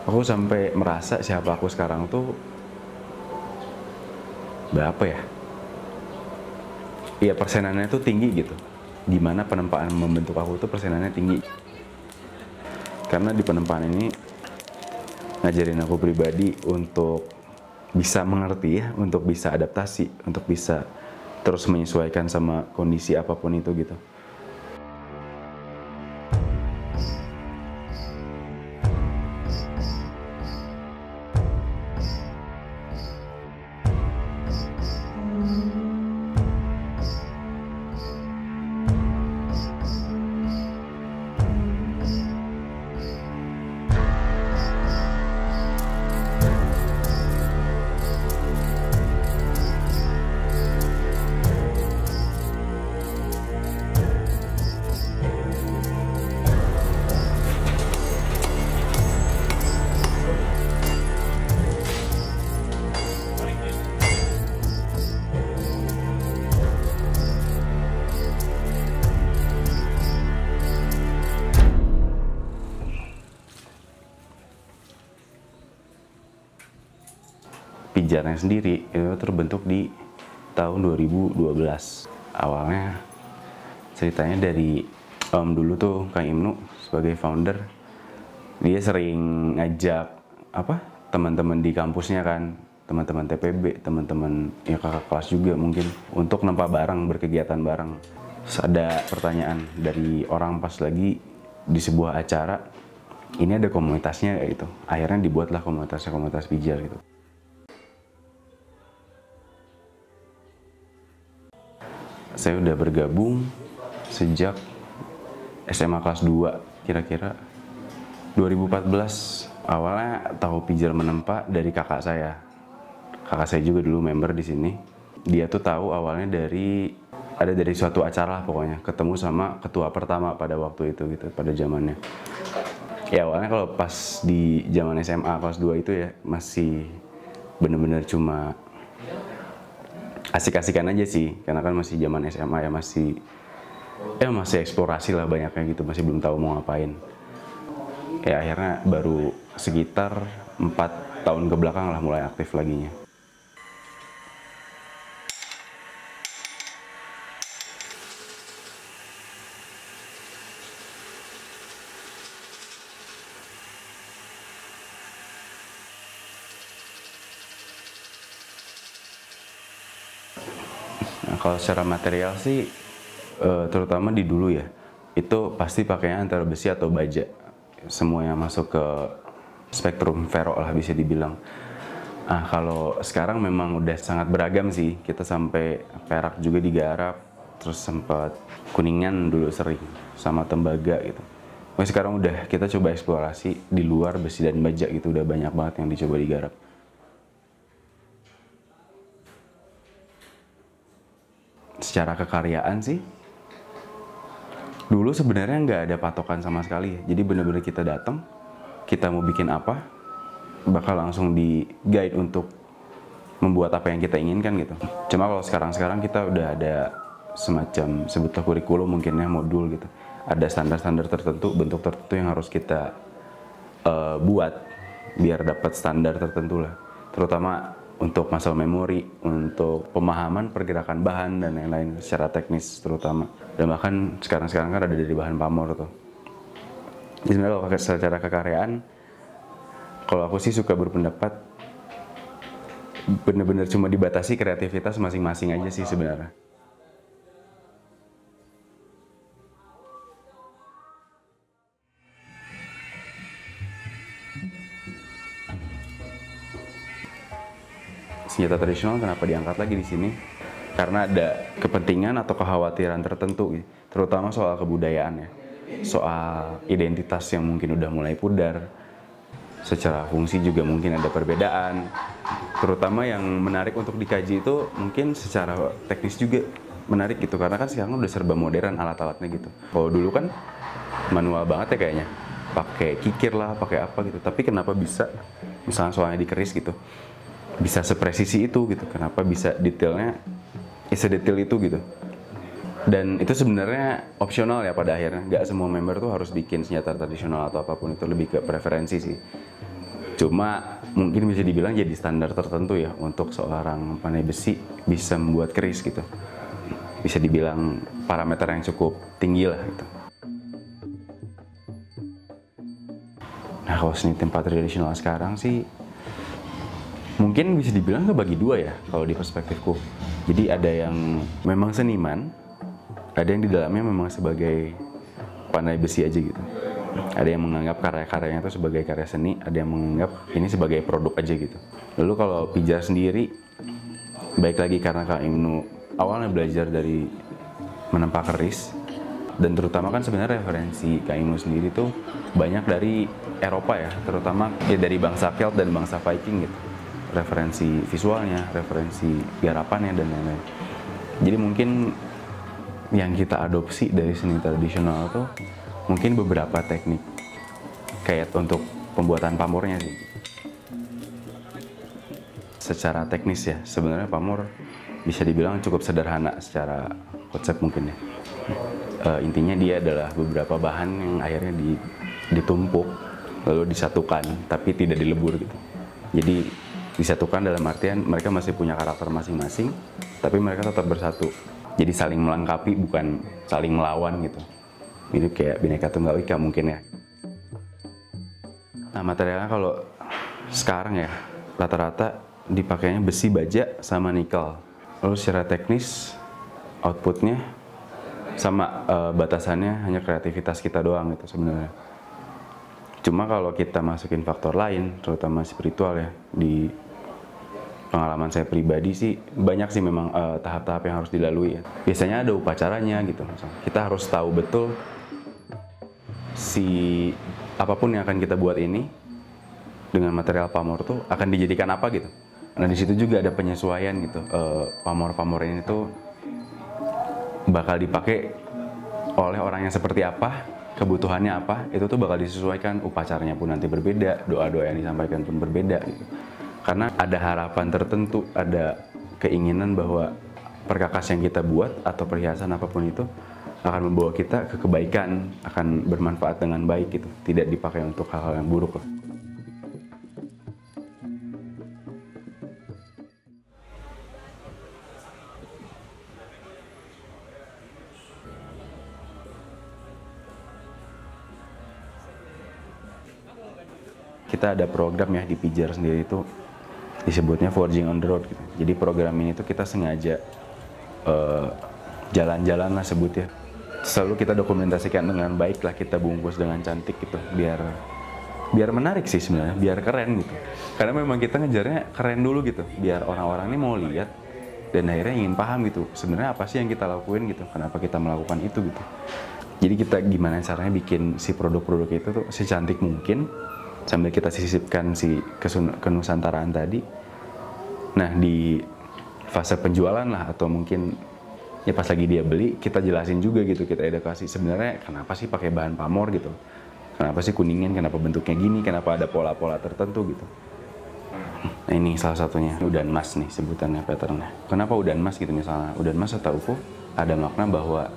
Aku sampai merasa siapa aku sekarang tuh berapa ya? Iya, persenannya tuh tinggi gitu. Dimana penempaan membentuk aku tuh persenannya tinggi. Karena di penempaan ini ngajarin aku pribadi untuk bisa mengerti ya, untuk bisa adaptasi, untuk bisa terus menyesuaikan sama kondisi apapun itu gitu. Pijarnya sendiri itu terbentuk di tahun 2012. Awalnya ceritanya dari dulu tuh Kang Ibnu sebagai founder, dia sering ngajak teman-teman di kampusnya kan, teman-teman TPB, teman-teman ya kakak kelas juga mungkin, untuk nempa bareng, berkegiatan bareng. Terus ada pertanyaan dari orang pas lagi di sebuah acara, ini ada komunitasnya kayak gitu. Akhirnya dibuatlah komunitas pijar gitu. Saya udah bergabung sejak SMA kelas 2, kira-kira 2014. Awalnya tahu pijar menempa dari kakak saya. Kakak saya juga dulu member di sini. Dia tuh tahu awalnya dari suatu acara pokoknya, ketemu sama ketua pertama pada waktu itu gitu, pada zamannya. Ya awalnya kalau pas di zaman SMA kelas 2 itu ya masih bener-bener cuma asik-asikan aja sih, karena kan masih zaman SMA ya, masih eksplorasi lah banyaknya gitu, masih belum tahu mau ngapain. Ya akhirnya baru sekitar 4 tahun ke belakang lah mulai aktif laginya. Nah, kalau secara material sih, terutama di dulu ya, itu pasti pakainya antara besi atau baja. Semuanya masuk ke spektrum ferro lah bisa dibilang. Nah, kalau sekarang memang udah sangat beragam sih. Kita sampai perak juga digarap, terus sempat kuningan dulu sering, sama tembaga gitu. Nah, sekarang udah kita coba eksplorasi di luar besi dan baja gitu, udah banyak banget yang dicoba digarap. Secara kekaryaan sih, dulu sebenarnya nggak ada patokan sama sekali. Jadi bener-bener kita datang, kita mau bikin apa, bakal langsung di guide untuk membuat apa yang kita inginkan gitu. Cuma kalau sekarang kita udah ada semacam sebutlah kurikulum mungkinnya, modul gitu. Ada standar-standar tertentu, bentuk tertentu yang harus kita buat biar dapat standar tertentu lah. Terutama untuk masalah memori, untuk pemahaman pergerakan bahan dan lain-lain secara teknis terutama. Dan bahkan sekarang kan ada dari bahan pamor tuh. Sebenarnya kalau secara kekaryaan, kalau aku sih suka berpendapat bener-bener cuma dibatasi kreativitas masing-masing aja sih sebenarnya. Senjata tradisional kenapa diangkat lagi di sini? Karena ada kepentingan atau kekhawatiran tertentu, terutama soal kebudayaan ya, soal identitas yang mungkin udah mulai pudar. Secara fungsi juga mungkin ada perbedaan. Terutama yang menarik untuk dikaji itu mungkin secara teknis juga menarik gitu, karena kan sekarang udah serba modern alat-alatnya gitu. Kalau dulu kan manual banget ya kayaknya, pakai kikir lah, pakai apa gitu. Tapi kenapa bisa, misalnya soalnya dikeris gitu, bisa sepresisi itu gitu? Kenapa bisa detailnya sedetail itu gitu? Dan itu sebenarnya opsional ya pada akhirnya. Nggak semua member tuh harus bikin senjata tradisional atau apapun itu, lebih ke preferensi sih. Cuma mungkin bisa dibilang jadi standar tertentu ya untuk seorang pandai besi bisa membuat keris gitu. Bisa dibilang parameter yang cukup tinggi lah gitu. Nah kalau seni tempat tradisional sekarang sih mungkin bisa dibilang kebagi dua ya kalau di perspektifku. Jadi ada yang memang seniman, ada yang di dalamnya memang sebagai pandai besi aja gitu. Ada yang menganggap karya-karyanya itu sebagai karya seni, ada yang menganggap ini sebagai produk aja gitu. Lalu kalau Pijar sendiri, baik lagi karena Kak Ibnu awalnya belajar dari menempa keris, dan terutama kan sebenarnya referensi Kak Ibnu sendiri tuh banyak dari Eropa ya, terutama ya dari bangsa Celt dan bangsa Viking gitu. Referensi visualnya, referensi garapannya dan lain-lain. Jadi mungkin yang kita adopsi dari seni tradisional tuh mungkin beberapa teknik kayak untuk pembuatan pamornya sih. Secara teknis ya, sebenarnya pamor bisa dibilang cukup sederhana secara konsep mungkin ya. Intinya dia adalah beberapa bahan yang akhirnya ditumpuk lalu disatukan tapi tidak dilebur gitu. Jadi disatukan dalam artian mereka masih punya karakter masing-masing tapi mereka tetap bersatu. Jadi saling melengkapi bukan saling melawan gitu. Ini kayak Bhinneka Tunggal Ika mungkin ya. Nah materialnya kalau sekarang ya rata-rata dipakainya besi baja sama nikel. Lalu secara teknis outputnya sama batasannya hanya kreativitas kita doang gitu sebenarnya. Cuma kalau kita masukin faktor lain, terutama spiritual ya, di pengalaman saya pribadi sih banyak sih memang tahap-tahap yang harus dilalui ya. Biasanya ada upacaranya gitu. Kita harus tahu betul si apapun yang akan kita buat ini dengan material pamor tuh akan dijadikan apa gitu. Nah di situ juga ada penyesuaian gitu. Pamor-pamor ini tuh bakal dipakai oleh orang yang seperti apa, kebutuhannya apa, itu tuh bakal disesuaikan. Upacaranya pun nanti berbeda, doa-doa yang disampaikan pun berbeda gitu. Karena ada harapan tertentu, ada keinginan bahwa perkakas yang kita buat atau perhiasan apapun itu akan membawa kita ke kebaikan, akan bermanfaat dengan baik gitu, tidak dipakai untuk hal-hal yang buruk lah. Kita ada program ya di Pijar sendiri itu disebutnya Forging on the Road gitu. Jadi program ini tuh kita sengaja jalan-jalan lah sebutnya. Selalu kita dokumentasikan dengan baik lah, kita bungkus dengan cantik gitu, biar menarik sih sebenarnya, biar keren gitu. Karena memang kita ngejarnya keren dulu gitu, biar orang-orang ini mau lihat dan akhirnya ingin paham gitu. Sebenarnya apa sih yang kita lakuin gitu, kenapa kita melakukan itu gitu. Jadi kita gimana caranya bikin si produk-produk itu tuh secantik mungkin sambil kita sisipkan si kenusantaraan tadi. Nah di fase penjualan lah atau mungkin ya pas lagi dia beli kita jelasin juga gitu, kita edukasi sebenarnya kenapa sih pakai bahan pamor gitu, kenapa sih kuningin, kenapa bentuknya gini, kenapa ada pola-pola tertentu gitu. Nah ini salah satunya udan mas nih sebutannya, patternnya. Kenapa udan mas gitu misalnya, udan mas atau UFO ada makna bahwa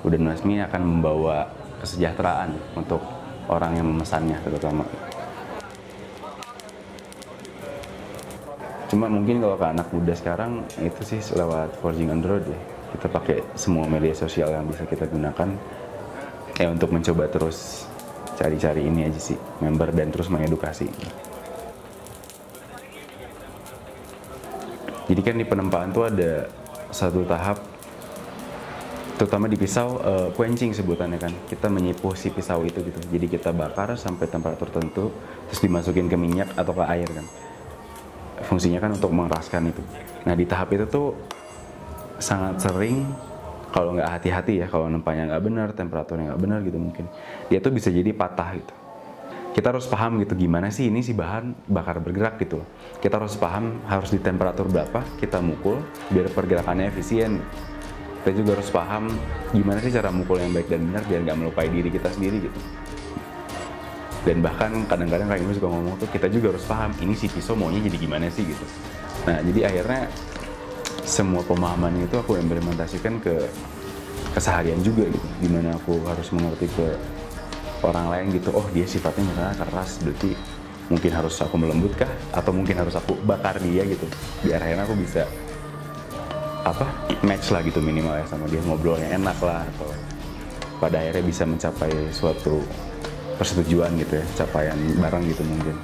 udan mas ini akan membawa kesejahteraan untuk orang yang memesannya terutama. Cuma mungkin kalau ke anak muda sekarang itu sih lewat Forging on the Road ya. Kita pakai semua media sosial yang bisa kita gunakan ya untuk mencoba terus cari-cari ini aja sih, member dan terus mengedukasi. Jadi kan di penempaan tuh ada satu tahap, terutama di pisau quenching sebutannya kan. Kita menyipuh si pisau itu gitu. Jadi kita bakar sampai temperatur tertentu, terus dimasukin ke minyak atau ke air kan. Fungsinya kan untuk mengeraskan itu. Nah di tahap itu tuh sangat sering kalau nggak hati-hati ya, kalau nempanya nggak benar, temperaturnya nggak benar gitu mungkin, dia tuh bisa jadi patah gitu. Kita harus paham gitu gimana sih ini si bahan bakar bergerak gitu. Kita harus paham harus di temperatur berapa kita mukul biar pergerakannya efisien. Kita juga harus paham gimana sih cara mukul yang baik dan benar biar nggak melukai diri kita sendiri gitu. Dan bahkan kadang-kadang kayak suka ngomong tuh kita juga harus paham ini si pisau maunya jadi gimana sih gitu. Nah jadi akhirnya semua pemahaman itu aku implementasikan ke keseharian juga gitu. Dimana aku harus mengerti ke orang lain gitu, oh dia sifatnya misalnya keras, berarti mungkin harus aku melembut kah, atau mungkin harus aku bakar dia gitu, biar akhirnya aku bisa match lah gitu minimal ya sama dia, ngobrolnya enak lah, atau pada akhirnya bisa mencapai suatu persetujuan gitu ya, capaian bareng gitu mungkin.